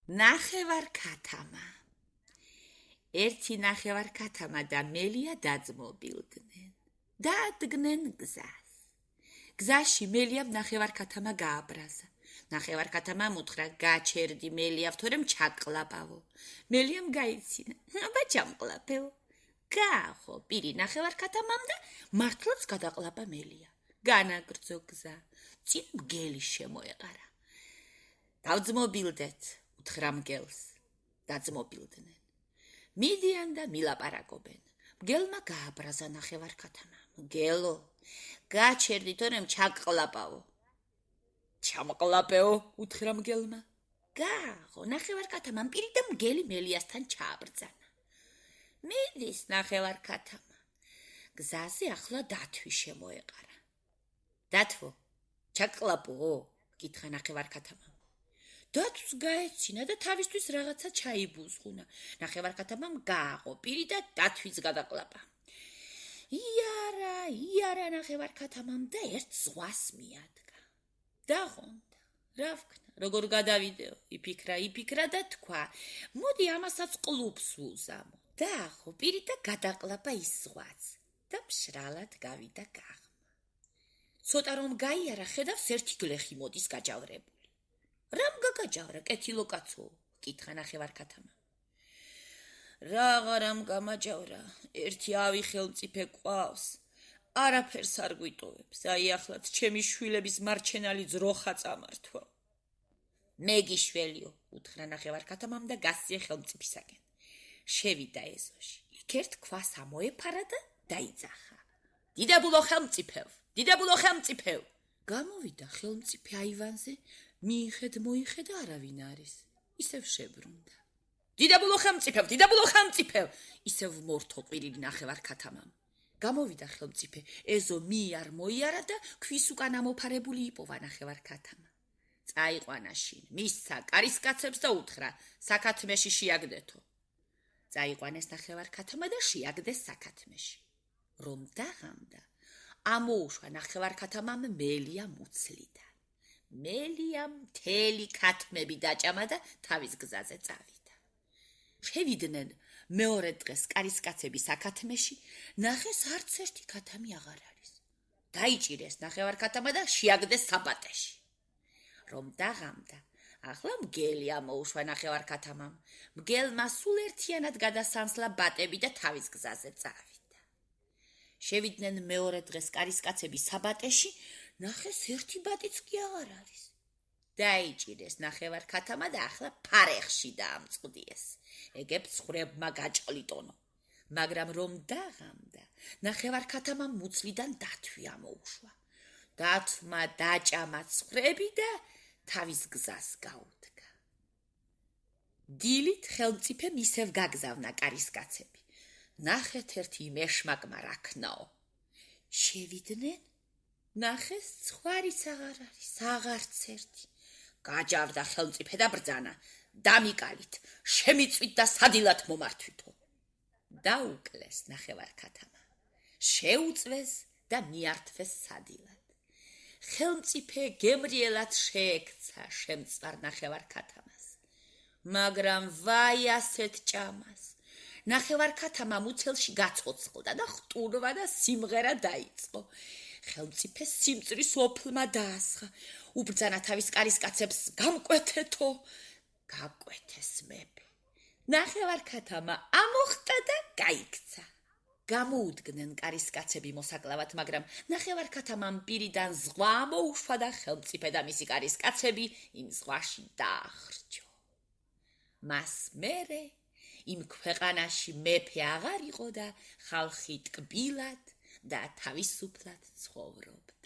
ნახევარქათამა. ერთი ნახევარქათამა და მელია დაძმობილდნენ. დაადგნენ გზას. გზაში მელიამ ნახევარქათამა გააბრაზა. ნახევარქათამამ უთხრა, გაჩერდი მელიავ, თორემ ჩაკლაპავო. მელიამ გაიცინა, აბა ჩამკლაპეო. გაახო პირი ნახევარქათამამ და მართლაც გადაყლაპა მელია. განაგრძო გზა, წინ მგელი შემოეყარა. დავძმობილდეთ, უთხრა მგელს. დაძმობილდნენ. მიდიან და მილაპარაკობენ. მგელმა გააბრაზა ნახევარქათამა. მგელო, გაჩერდი, თორემ ჩაკლაპავო. ჩამკლაპეო, უთხრა მგელმა. გაახო, ნახევარქათამამ პირი და მგელი მელიასთან ჩააბრძანა. მიდის ნახევარქათამა. გზაზე ახლა დათვი შემოეყარა. დათვო, ჩაკლაპო, კითხა ნახევარქათამამ. დათვს გაეცინა და თავისთვის რაღაცა ჩაიბუზღუნა. ნახევარქათამამ გააღო პირი და დათვიც გადაყლაპა. იარა ნახევარქათამამ და ერთ ზღვას მიადგა. დაღონდა, რა ვქნა, როგორ გადავიდეო, იფიქრა და თქვა, მოდი ამასაც კლუბს ვუზამო. დააღო პირი და გადაყლაპა ის ზღვაც და მშრალად გავიდა გაღმა. ცოტა რომ გაიარა, ხედავს ერთი გლეხი მოდის გაჯავრებული. რამ გაგაჯავრა, კეთილო კაცო, კითხა ნახევარქათამა. რამ გამაჯავრა, ერთი ავი ხელმწიფე ყავს, არაფერს არ გვიტოვებს, აი ახლაც ჩემი შვილების მარჩენალი ძროხა წამართვა. მე გიშველიო, უთხრა ნახევარქათამამ და გასწია ხელმწიფისაკენ. შევიდა ეზოში, იქ ერთ ქვას ამოეფარა და დაიძახა. დიდებულო ხელმწიფევ. გამოვიდა ხელმწიფე აივანზე, მიიხედ არავინ არის, ისევ შებრუნდა. დიდებულო ხელმწიფევ, ისევ მორთო ყვირილი ნახევარქათამამ. გამოვიდა ხელმწიფე, ეზო მოიარა და ქვის უკან ამოფარებული იპოვა ნახევარქათამა. წაიყვანა შინ, მისცა კარისკაცებს და უთხრა, საქათმეში შეაგდეთო. წაიყვანეს ნახევარქათამა და შეაგდეს საქათმეში. რომ დაღამდა, ამოუშვა ნახევარქათამამ მელია მუცლიდან. მელიამ მთელი ქათმები დაჭამა და თავის გზაზე წავიდა. შევიდნენ მეორე დღეს კარისკაცები საქათმეში, ნახეს არც ერთი ქათამი აღარ არის. დაიჭირეს ნახევარქათამა და შეაგდეს საბატეში. რომ დაღამდა, ახლა მგელი ამოუშვა ნახევარქათამამ. მგელმა სულ ერთიანად გადასანსლა ბატები და თავის გზაზე წავიდა. შევიდნენ მეორე დღეს კარისკაცები საბატეში, ნახეს ერთი ბატიც კი აღარ არის. დაიჭირეს ნახევარქათამა და ახლა ფარეხში დაამწყდიეს. ეგებ ცხრებმა გაჭყლიტონო. მაგრამ რომ დაღამდა, ნახევარქათამამ მუცლიდან დათვი ამოუშვა. დათვმა დაჭამა ცხრები და თავის გზას გაუდგა. დილით ხელმწიფემ ისევ გაგზავნა კარისკაცები. ნახეთ ერთი მეშმაკმა რა ქნაო. შევიდნენ, ნახეს ცხვარიც აღარ არის, აღარც ერთი. გაჯავდა ხელმწიფე და ბრძანა, დამიკალით, შემიწვით და სადილად მომართვითო. დაუკლეს ნახევარქათამა, შეუწვეს და მიართვეს სადილად. ხელმწიფე გემრიელად შეექცა შემწვარ ნახევარქათამას. მაგრამ ვაი ასეთ ჭამას. ნახევარქათამა მუცელში გაცოცხლდა და ხტურვა და სიმღერა დაიწყო. ხელმწიფე სიმწრის ოფლმა დაასხა. უბრძანა თავის კარისკაცებს, გამკვეთეთო. გაკვეთეს მეფე. ნახევარქათამა ამოხტა და გაიქცა. გამოუდგნენ კარისკაცები მოსაკლავად, მაგრამ ნახევარქათამამ პირიდან ზღვა ამოუშვა და ხელმწიფე და მისი კარისკაცები იმ ზღვაში დაახრჩო. მას მერე იმ ქვეყანაში მეფე აღარ იყო და ხალხი ტკბილად და თავისუფლად ცხოვრობდა.